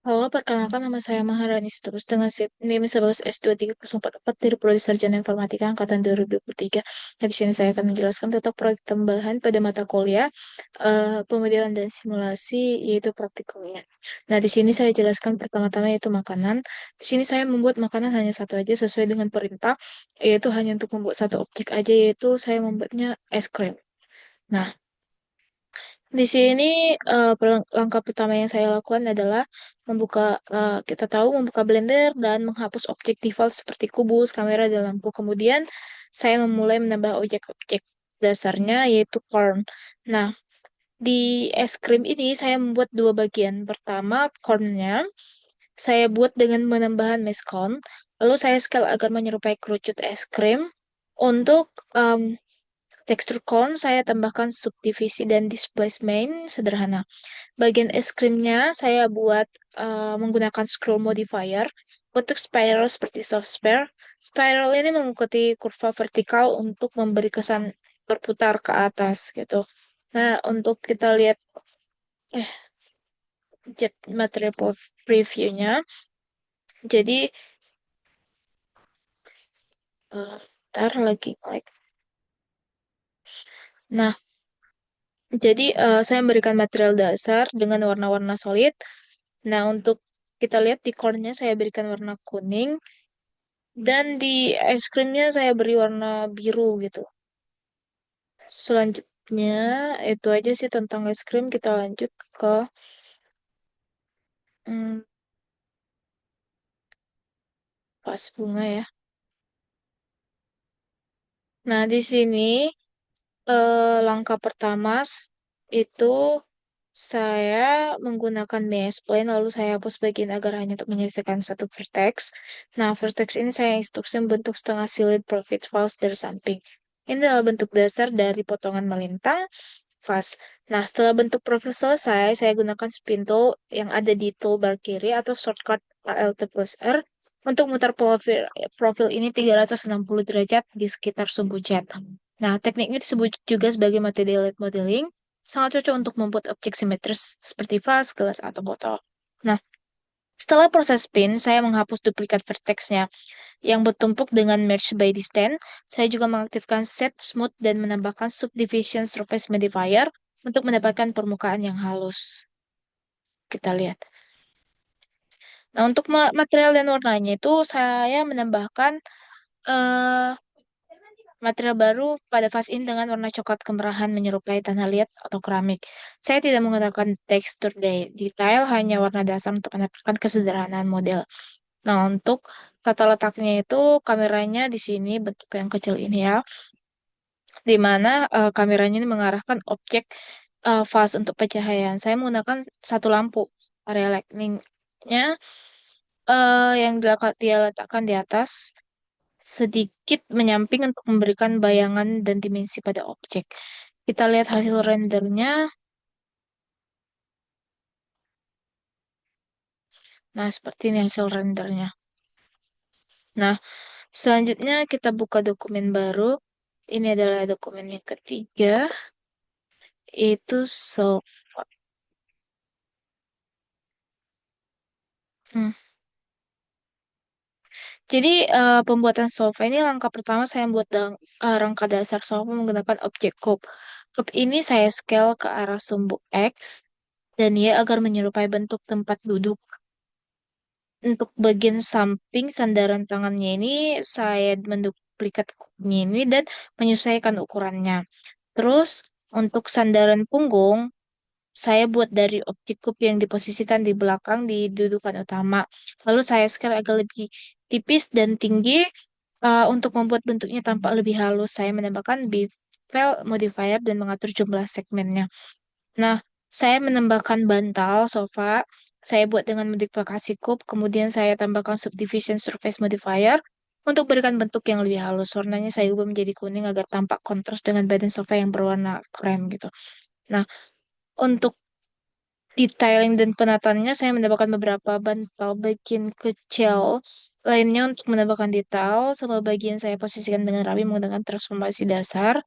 Halo, perkenalkan nama saya Maharani Terus dengan NIM 11S23044 dari Prodi Sarjana Informatika Angkatan 2023. Nah, di sini saya akan menjelaskan tentang proyek tambahan pada mata kuliah pemodelan dan simulasi, yaitu praktikumnya. Nah, di sini saya jelaskan pertama-tama yaitu makanan. Di sini saya membuat makanan hanya satu aja sesuai dengan perintah, yaitu hanya untuk membuat satu objek aja, yaitu saya membuatnya es krim. Nah, di sini langkah pertama yang saya lakukan adalah kita tahu membuka Blender dan menghapus objek default seperti kubus, kamera, dan lampu. Kemudian saya memulai menambah objek-objek dasarnya yaitu corn. Nah, di es krim ini saya membuat dua bagian. Pertama, cornnya saya buat dengan penambahan mesh cone. Lalu saya scale agar menyerupai kerucut es krim. Untuk tekstur cone, saya tambahkan subdivisi dan displacement sederhana. Bagian es krimnya saya buat menggunakan scroll modifier. Untuk spiral seperti soft sphere, spiral ini mengikuti kurva vertikal untuk memberi kesan berputar ke atas gitu. Nah, untuk kita lihat eh, jet material previewnya, jadi ntar lagi like. Nah, jadi saya memberikan material dasar dengan warna-warna solid. Nah, untuk kita lihat di core-nya saya berikan warna kuning. Dan di es krimnya saya beri warna biru gitu. Selanjutnya, itu aja sih tentang es krim. Kita lanjut ke hmm, vas bunga ya. Nah, di sini langkah pertama itu saya menggunakan mesh plane, lalu saya hapus bagian agar hanya untuk menyelesaikan satu vertex. Nah, vertex ini saya instruksi membentuk setengah silid profit false dari samping. Ini adalah bentuk dasar dari potongan melintang vas. Nah, setelah bentuk profil selesai, saya gunakan spin tool yang ada di toolbar kiri atau shortcut Alt plus R untuk mutar profil ini 360 derajat di sekitar sumbu cat. Nah, teknik ini disebut juga sebagai multi-delete modeling, sangat cocok untuk membuat objek simetris seperti vas, gelas, atau botol. Nah, setelah proses spin, saya menghapus duplikat vertexnya yang bertumpuk dengan merge by distance. Saya juga mengaktifkan set smooth dan menambahkan subdivision surface modifier untuk mendapatkan permukaan yang halus. Kita lihat. Nah, untuk material dan warnanya itu saya menambahkan eh, material baru pada vas ini dengan warna coklat kemerahan menyerupai tanah liat atau keramik. Saya tidak menggunakan tekstur detail, hanya warna dasar untuk menampilkan kesederhanaan model. Nah, untuk tata letaknya itu kameranya di sini bentuk yang kecil ini ya, di mana kameranya ini mengarahkan objek vas untuk pencahayaan. Saya menggunakan satu lampu. Area lightingnya yang dia letakkan di atas sedikit menyamping untuk memberikan bayangan dan dimensi pada objek. Kita lihat hasil rendernya. Nah, seperti ini hasil rendernya. Nah, selanjutnya kita buka dokumen baru. Ini adalah dokumen yang ketiga, itu sofa. Hmm. Jadi, pembuatan sofa ini langkah pertama saya membuat rangka dasar sofa menggunakan objek cup. Cup ini saya scale ke arah sumbu X dan ya agar menyerupai bentuk tempat duduk. Untuk bagian samping sandaran tangannya ini saya menduplikat kupnya ini dan menyesuaikan ukurannya. Terus untuk sandaran punggung saya buat dari objek kup yang diposisikan di belakang di dudukan utama. Lalu saya scale agak lebih tipis dan tinggi untuk membuat bentuknya tampak lebih halus. Saya menambahkan bevel modifier dan mengatur jumlah segmennya. Nah, saya menambahkan bantal sofa. Saya buat dengan modifikasi cup, kemudian saya tambahkan subdivision surface modifier untuk berikan bentuk yang lebih halus. Warnanya saya ubah menjadi kuning agar tampak kontras dengan badan sofa yang berwarna krem gitu. Nah, untuk detailing dan penataannya saya menambahkan beberapa bantal bagian kecil lainnya untuk menambahkan detail. Semua bagian saya posisikan dengan rapi menggunakan transformasi dasar.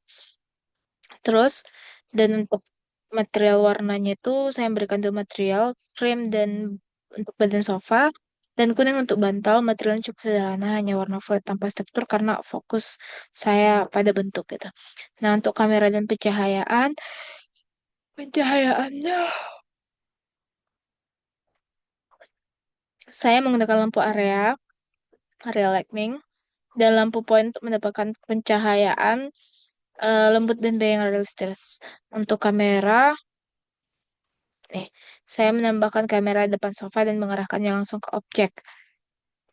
Terus, dan untuk material warnanya itu saya memberikan dua material, krem dan untuk badan sofa, dan kuning untuk bantal. Materialnya cukup sederhana, hanya warna flat tanpa struktur karena fokus saya pada bentuk gitu. Nah, untuk kamera dan pencahayaannya saya menggunakan lampu area lighting, dan lampu point untuk mendapatkan pencahayaan lembut dan yang realistis. Untuk kamera, nih, saya menambahkan kamera depan sofa dan mengarahkannya langsung ke objek.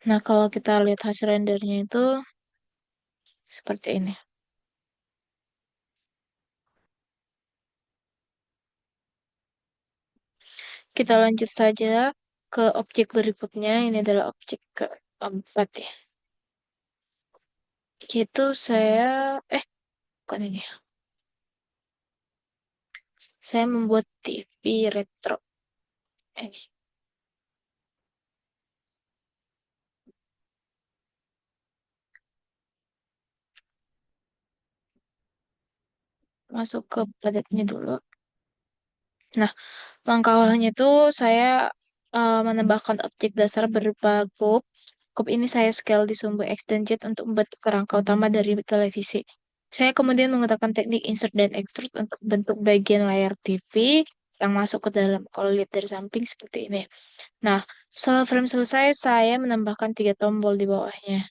Nah, kalau kita lihat hasil rendernya itu seperti ini. Kita lanjut saja ke objek berikutnya. Ini adalah objek keempat ya. Itu bukan ini. Saya membuat TV retro. Ini, masuk ke padatnya dulu. Nah, langkah awalnya itu saya menambahkan objek dasar berupa kub. Kub ini saya scale di sumbu X dan Z untuk membentuk kerangka utama dari televisi. Saya kemudian menggunakan teknik insert dan extrude untuk bentuk bagian layar TV yang masuk ke dalam. Kalau lihat dari samping seperti ini. Nah, setelah frame selesai, saya menambahkan 3 tombol di bawahnya.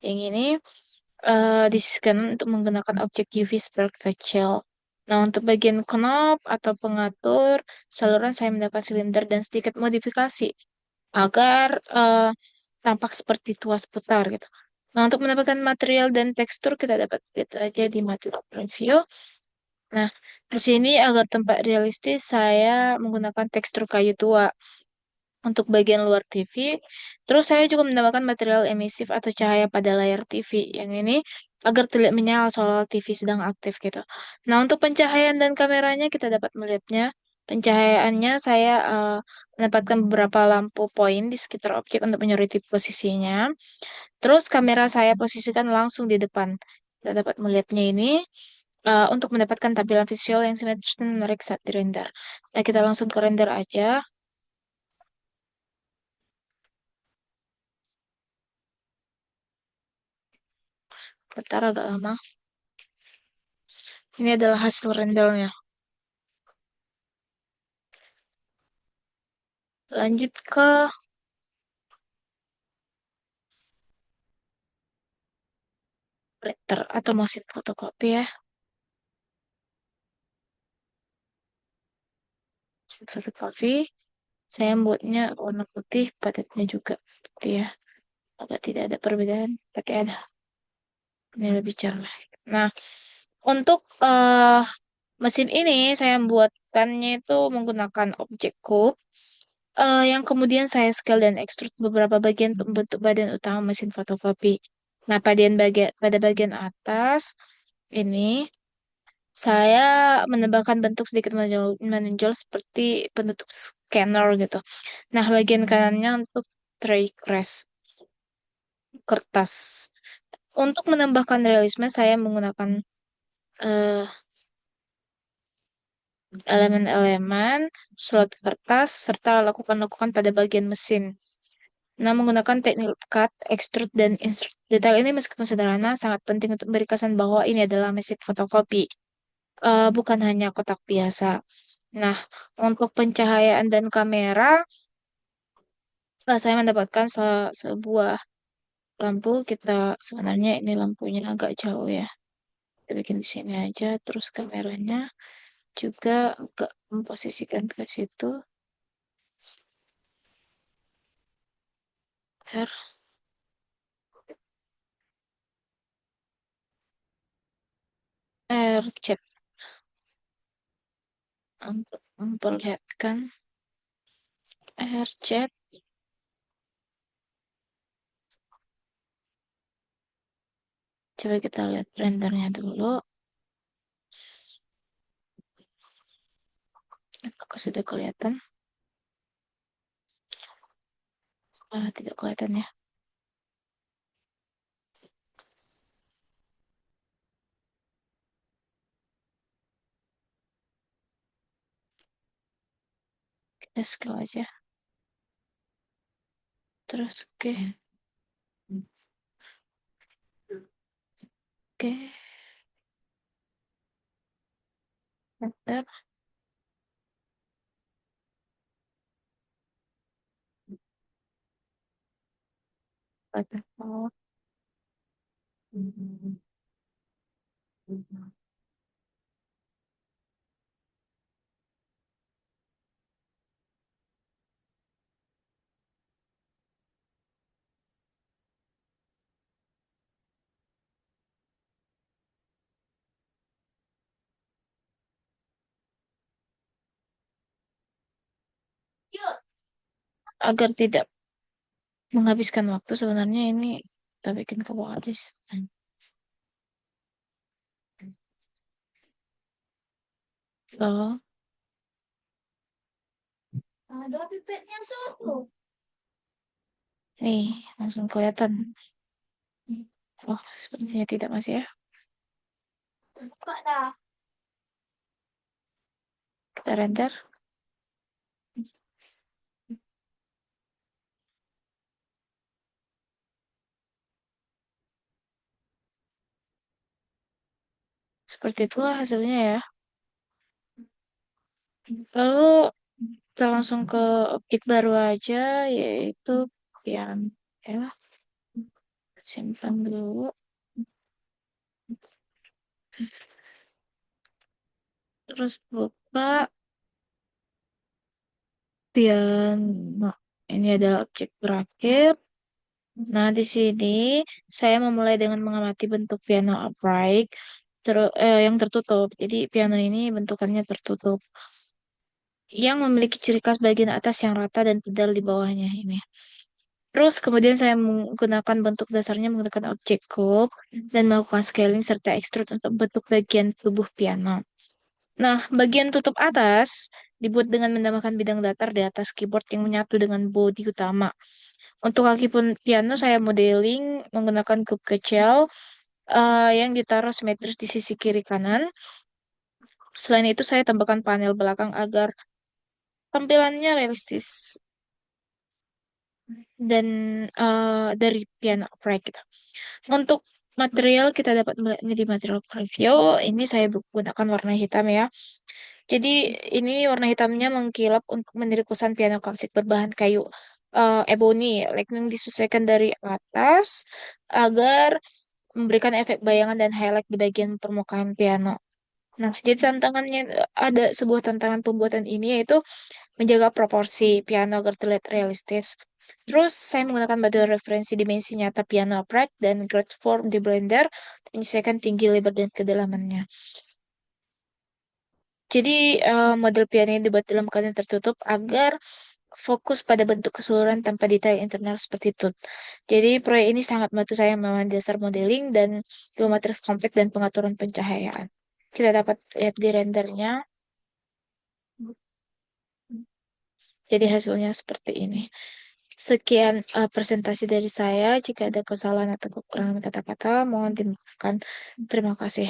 Yang ini disiskan untuk menggunakan objek UV spark kecil. Nah, untuk bagian knob atau pengatur saluran saya mendapatkan silinder dan sedikit modifikasi agar tampak seperti tuas putar gitu. Nah, untuk mendapatkan material dan tekstur kita dapat lihat aja di material preview. Nah, di sini agar tampak realistis saya menggunakan tekstur kayu tua untuk bagian luar TV. Terus saya juga menambahkan material emisif atau cahaya pada layar TV. Yang ini agar terlihat menyala seolah TV sedang aktif gitu. Nah, untuk pencahayaan dan kameranya kita dapat melihatnya. Pencahayaannya saya menempatkan beberapa lampu poin di sekitar objek untuk menyoroti posisinya. Terus kamera saya posisikan langsung di depan. Kita dapat melihatnya ini untuk mendapatkan tampilan visual yang simetris dan menarik saat dirender. Nah, kita langsung ke render aja. Bentar agak lama. Ini adalah hasil rendernya. Lanjut ke printer atau mesin fotokopi ya. Mesin fotokopi. Saya buatnya warna putih, padatnya juga putih ya. Agak tidak ada perbedaan, tapi ada. Ini lebih cerah. Nah, untuk mesin ini saya membuatkannya itu menggunakan objek cube yang kemudian saya scale dan extrude beberapa bagian untuk membentuk badan utama mesin fotokopi. Nah, pada bagian atas ini saya menambahkan bentuk sedikit menonjol seperti penutup scanner gitu. Nah, bagian kanannya untuk tray case kertas. Untuk menambahkan realisme, saya menggunakan eh, elemen-elemen, slot kertas, serta lakukan-lakukan pada bagian mesin. Nah, menggunakan teknik cut, extrude, dan insert. Detail ini meskipun sederhana, sangat penting untuk memberi kesan bahwa ini adalah mesin fotokopi, bukan hanya kotak biasa. Nah, untuk pencahayaan dan kamera, saya mendapatkan sebuah lampu. Kita sebenarnya ini lampunya agak jauh ya. Kita bikin di sini aja. Terus kameranya juga agak memposisikan ke situ. R, RZ untuk memperlihatkan RZ. Coba kita lihat rendernya dulu. Apakah sudah kelihatan? Tidak kelihatan ya. Kita scroll aja. Terus oke, oke, bentar, bentar. Oh, agar tidak menghabiskan waktu sebenarnya ini kita bikin ke aja sih. Oh, ada pipetnya susu. Nih, langsung kelihatan. Oh, sepertinya tidak masih ya. Buka dah. Kita render. Seperti itulah hasilnya ya. Lalu kita langsung ke objek baru aja, yaitu yang ya, simpan dulu. Terus buka pian. Nah, ini adalah objek terakhir. Nah, di sini saya memulai dengan mengamati bentuk piano upright yang tertutup. Jadi piano ini bentukannya tertutup, yang memiliki ciri khas bagian atas yang rata dan pedal di bawahnya ini. Terus kemudian saya menggunakan bentuk dasarnya menggunakan objek cube dan melakukan scaling serta extrude untuk bentuk bagian tubuh piano. Nah, bagian tutup atas dibuat dengan menambahkan bidang datar di atas keyboard yang menyatu dengan bodi utama. Untuk kaki pun piano saya modeling menggunakan kub kecil yang ditaruh simetris di sisi kiri kanan. Selain itu saya tambahkan panel belakang agar tampilannya realistis dan dari piano upright gitu. Untuk material kita dapat melihat di material preview. Ini saya gunakan warna hitam ya. Jadi ini warna hitamnya mengkilap untuk meniru kesan piano klasik berbahan kayu ebony, lightning disesuaikan dari atas agar memberikan efek bayangan dan highlight di bagian permukaan piano. Nah, jadi tantangannya ada sebuah tantangan pembuatan ini yaitu menjaga proporsi piano agar terlihat realistis. Terus saya menggunakan batu referensi dimensi nyata piano upright dan grid form di Blender untuk menyesuaikan tinggi, lebar, dan kedalamannya. Jadi model piano ini dibuat dalam keadaan tertutup agar fokus pada bentuk keseluruhan tanpa detail internal seperti itu. Jadi proyek ini sangat membantu saya memahami dasar modeling dan geometris kompleks dan pengaturan pencahayaan. Kita dapat lihat di rendernya. Jadi hasilnya seperti ini. Sekian presentasi dari saya. Jika ada kesalahan atau kekurangan kata-kata, mohon dimaafkan. Terima kasih.